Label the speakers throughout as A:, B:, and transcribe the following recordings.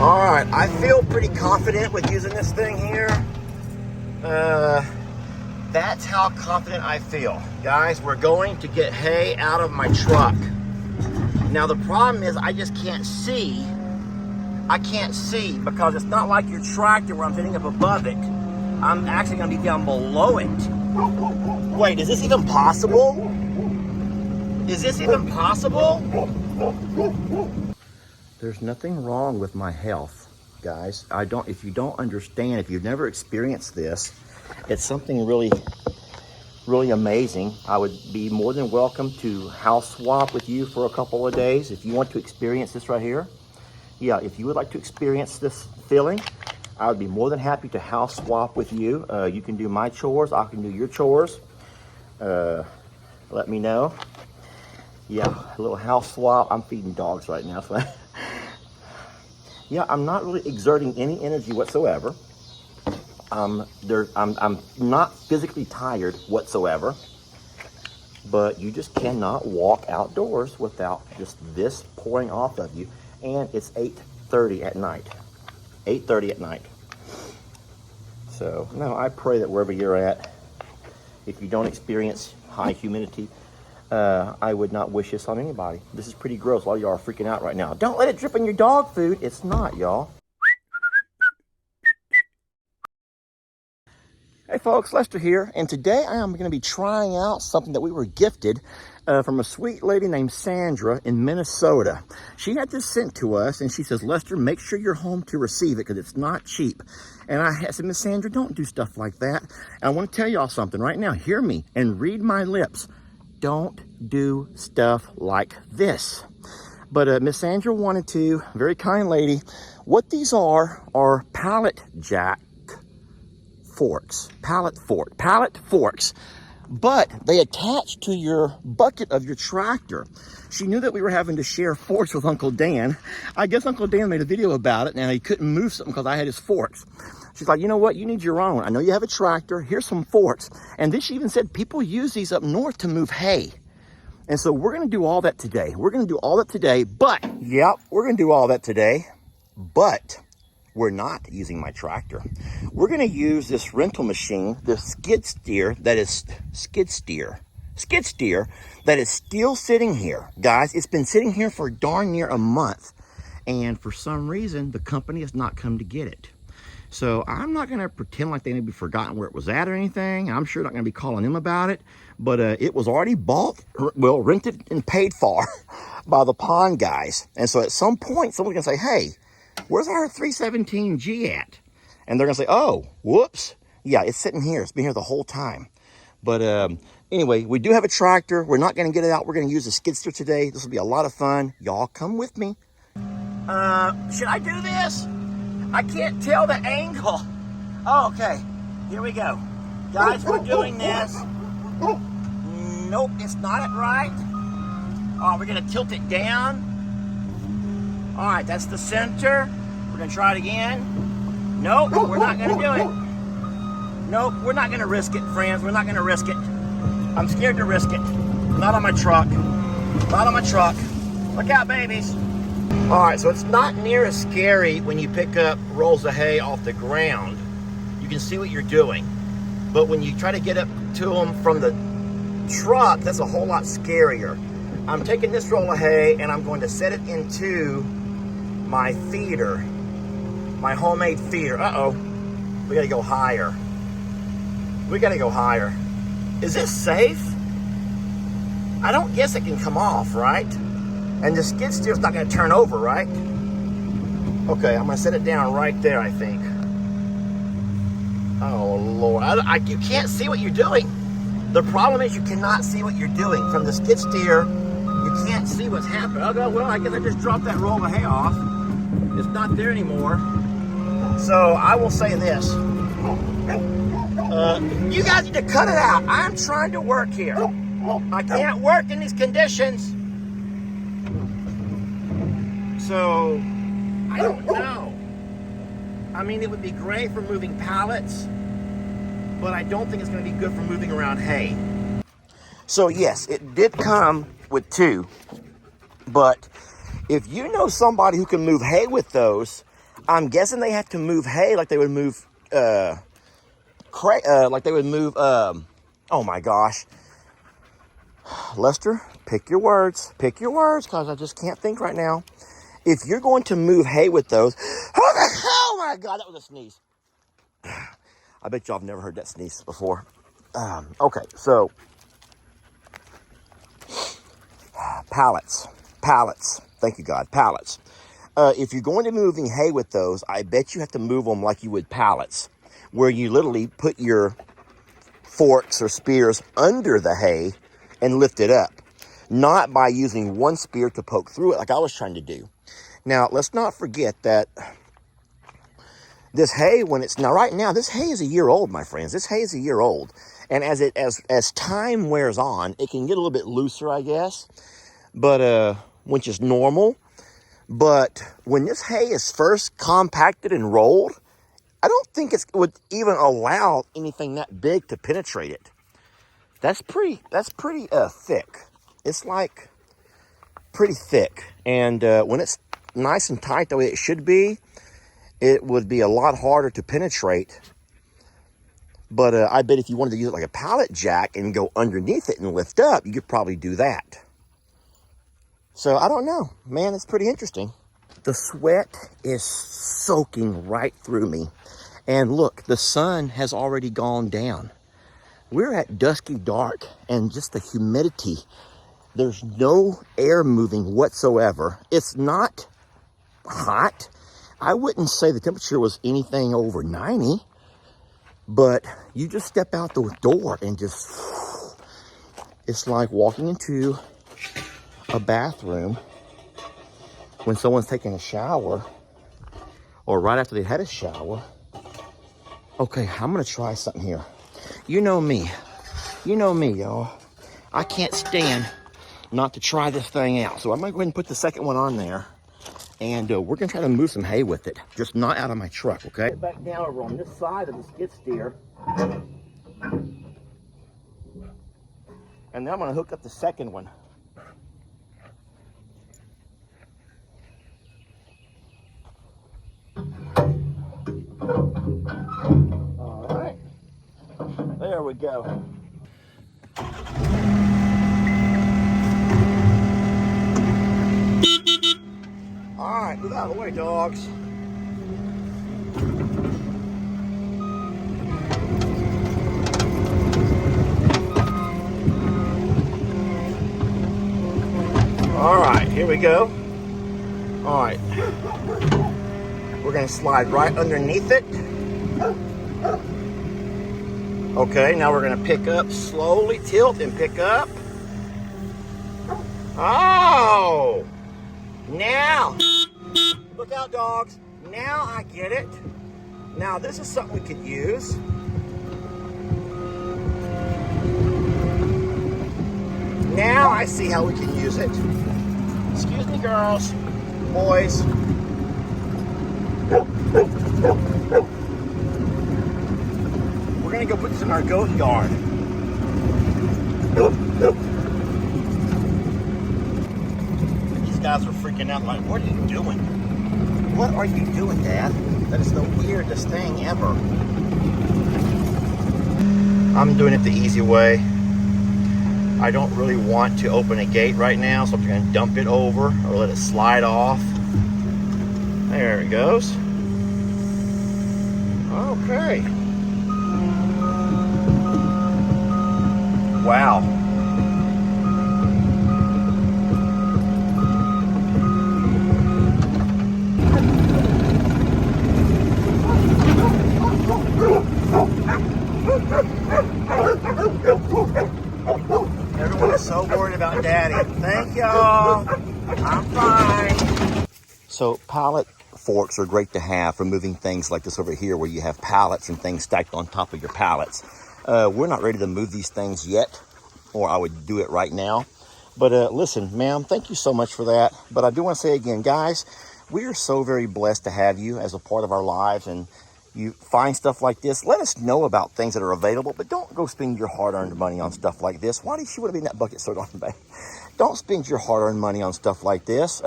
A: All right, I feel pretty confident with using this thing here. That's how confident I feel. Guys, we're going to get hay out of my truck. Now the problem is I just can't see. I can't see because it's not like your tractor where I'm sitting up above it. I'm actually gonna be down below it. Wait, is this even possible? Is this even possible? There's nothing wrong with my health, guys. If you don't understand, if you've never experienced this, it's something really, really amazing. I would be more than welcome to house swap with you for a couple of days if you want to experience this right here. Yeah, if you would like to experience this feeling, I would be more than happy to house swap with you. You can do my chores, I can do your chores. Let me know. Yeah, a little house swap. I'm feeding dogs right now, so yeah, I'm not really exerting any energy whatsoever. I'm not physically tired whatsoever, but you just cannot walk outdoors without just this pouring off of you. And it's 8:30 at night. 8:30 at night. So, no, I pray that wherever you're at, if you don't experience high humidity, I would not wish this on anybody. This is pretty gross. A lot of y'all are freaking out right now. Don't let it drip on your dog food. It's not, y'all. Hey folks, Lester here, and today I am going to be trying out something that we were gifted from a sweet lady named Sandra in Minnesota. She had this sent to us, and she says, Lester, make sure you're home to receive it because it's not cheap. And I said, Miss Sandra, don't do stuff like that. And I want to tell y'all something right now. Hear me and read my lips. Don't do stuff like this. But Miss Sandra wanted to, very kind lady. What these are pallet jack forks, pallet forks, but they attach to your bucket of your tractor. She knew that we were having to share forks with Uncle Dan. I guess Uncle Dan made a video about it. Now he couldn't move something because I had his forks. She's like, you know what? You need your own. I know you have a tractor. Here's some forks. And then she even said people use these up north to move hay. And so we're going to do all that today. We're going to do all that today, but yep, we're going to do all that today, but we're not using my tractor. We're going to use this rental machine, the skid steer that is still sitting here. Guys, it's been sitting here for darn near a month. And for some reason, the company has not come to get it. So I'm not going to pretend like they maybe forgotten where it was at or anything. I'm sure not going to be calling them about it. But it was already bought, well, rented and paid for by the pond guys. And so at some point, someone's going to say, hey, where's our 317G at? And they're going to say, oh, whoops. Yeah, it's sitting here. It's been here the whole time. But anyway, we do have a tractor. We're not going to get it out. We're going to use a skid steer today. This will be a lot of fun. Y'all come with me. Should I do this? I can't tell the angle. Oh, okay. Here we go. Guys, we're doing this. Nope, it's not it right. Oh, we're going to tilt it down. All right, that's the center. We're going to try it again. Nope, we're not going to do it. Nope, we're not going to risk it, friends. We're not going to risk it. I'm scared to risk it. Not on my truck. Not on my truck. Look out, babies. All right, so it's not near as scary when you pick up rolls of hay off the ground. You can see what you're doing. But when you try to get up to them from the truck, that's a whole lot scarier. I'm taking this roll of hay and I'm going to set it into my feeder, my homemade feeder. Uh-oh, we gotta go higher. We gotta go higher. Is this safe? I don't guess it can come off, right? And the skid steer's not gonna turn over, right? Okay, I'm gonna set it down right there, I think. Oh, Lord, you can't see what you're doing. The problem is you cannot see what you're doing. From the skid steer, you can't see what's happening. Oh, well, I guess I just dropped that roll of hay off. It's not there anymore. So I will say this. You guys need to cut it out. I'm trying to work here. I can't work in these conditions. So, I don't know. I mean, it would be great for moving pallets, but I don't think it's going to be good for moving around hay. So yes, it did come with two, but if you know somebody who can move hay with those, I'm guessing they have to move hay like they would move, oh my gosh. Lester, pick your words, because I just can't think right now. If you're going to move hay with those, oh my God, that was a sneeze. I bet y'all have never heard that sneeze before. Okay, so pallets. Thank you, God, pallets. If you're going to moving hay with those, I bet you have to move them like you would pallets, where you literally put your forks or spears under the hay and lift it up, not by using one spear to poke through it like I was trying to do. Now, let's not forget that this hay, right now, this hay is a year old, my friends. This hay is a year old. And as time wears on, it can get a little bit looser, I guess, but which is normal. But when this hay is first compacted and rolled, I don't think it would even allow anything that big to penetrate it. That's pretty thick. It's like pretty thick. And when it's nice and tight the way it should be, it would be a lot harder to penetrate. But I bet if you wanted to use it like a pallet jack and go underneath it and lift up, you could probably do that. So I don't know, man, it's pretty interesting. The sweat is soaking right through me. And look, the sun has already gone down. We're at dusky dark, and just the humidity, there's no air moving whatsoever. It's not hot. I wouldn't say the temperature was anything over 90, but you just step out the door and just, it's like walking into a bathroom when someone's taking a shower, or right after they had a shower. Okay, I'm gonna try something here. You know me, y'all. I can't stand not to try this thing out. So I'm gonna go ahead and put the second one on there, and we're gonna try to move some hay with it, just not out of my truck, okay? Get back down over on this side of the skid steer. And then I'm gonna hook up the second one. All right, there we go. All right, move out of the way, dogs. All right, here we go. All right, we're gonna slide right underneath it. Okay, now we're gonna pick up, slowly tilt and pick up. Oh, now, look out, dogs. Now I get it. Now this is something we could use. Now I see how we can use it. Excuse me, girls, boys. We're gonna go put this in our goat yard. These guys are freaking out like, what are you doing? What are you doing, Dad? That is the weirdest thing ever. I'm doing it the easy way. I don't really want to open a gate right now, so I'm gonna dump it over or let it slide off. There it goes. Okay. Wow. Everyone is so worried about Daddy. Thank y'all. I'm fine. So pallet forks are great to have for moving things like this over here, where you have pallets and things stacked on top of your pallets. We're not ready to move these things yet, or I would do it right now. But listen, ma'am, thank you so much for that. But I do want to say again, guys, we are so very blessed to have you as a part of our lives, and you find stuff like this. Let us know about things that are available, but don't go spend your hard-earned money on stuff like this. Why did she want to be in that bucket so darn bad? Don't spend your hard-earned money on stuff like this.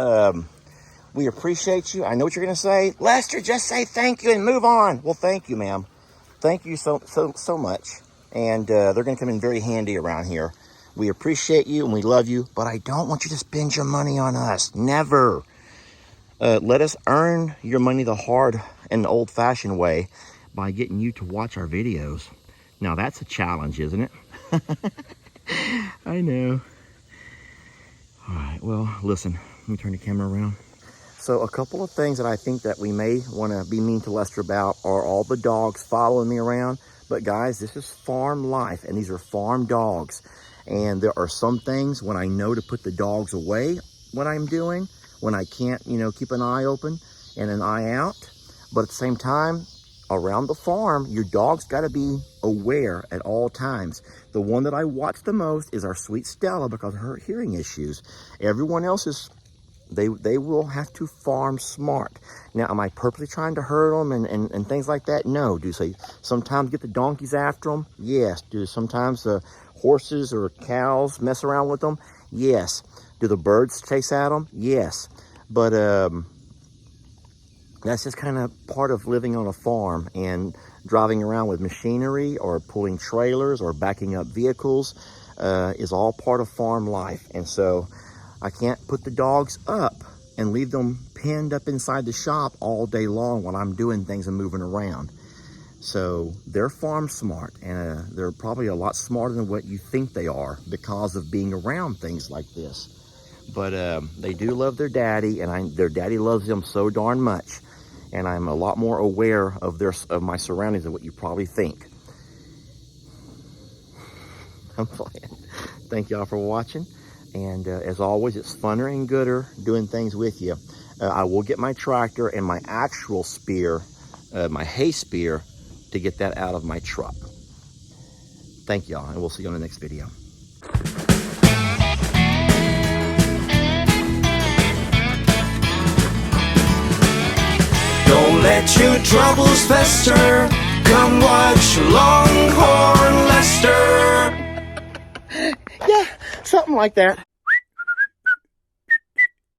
A: We appreciate you. I know what you're going to say. Lester, just say thank you and move on. Well, thank you, ma'am. Thank you so much. And they're going to come in very handy around here. We appreciate you and we love you, but I don't want you to spend your money on us. Never. Let us earn your money the hard and old-fashioned way by getting you to watch our videos. Now, that's a challenge, isn't it? I know. All right, well, listen. Let me turn the camera around. So a couple of things that I think that we may want to be mean to Lester about are all the dogs following me around. But guys, this is farm life, and these are farm dogs. And there are some things when I know to put the dogs away, what I'm doing, when I can't, you know, keep an eye open and an eye out. But at the same time, around the farm, your dog's got to be aware at all times. The one that I watch the most is our sweet Stella because of her hearing issues. Everyone else is, they will have to farm smart. Now, am I purposely trying to hurt them and things like that? No. Do they sometimes get the donkeys after them? Yes. Do sometimes the horses or cows mess around with them? Yes. Do the birds chase at them? Yes. But that's just kind of part of living on a farm and driving around with machinery or pulling trailers or backing up vehicles is all part of farm life. And so I can't put the dogs up and leave them pinned up inside the shop all day long while I'm doing things and moving around. So they're farm smart, and they're probably a lot smarter than what you think they are because of being around things like this. But they do love their daddy, and their daddy loves them so darn much. And I'm a lot more aware of my surroundings than what you probably think. I'm playing. Thank y'all for watching. And as always, it's funner and gooder doing things with you. I will get my tractor and my actual spear, my hay spear, to get that out of my truck. Thank y'all, and we'll see you on the next video.
B: Don't let your troubles fester. Come watch Longhorn Lester.
A: Yeah, something like that.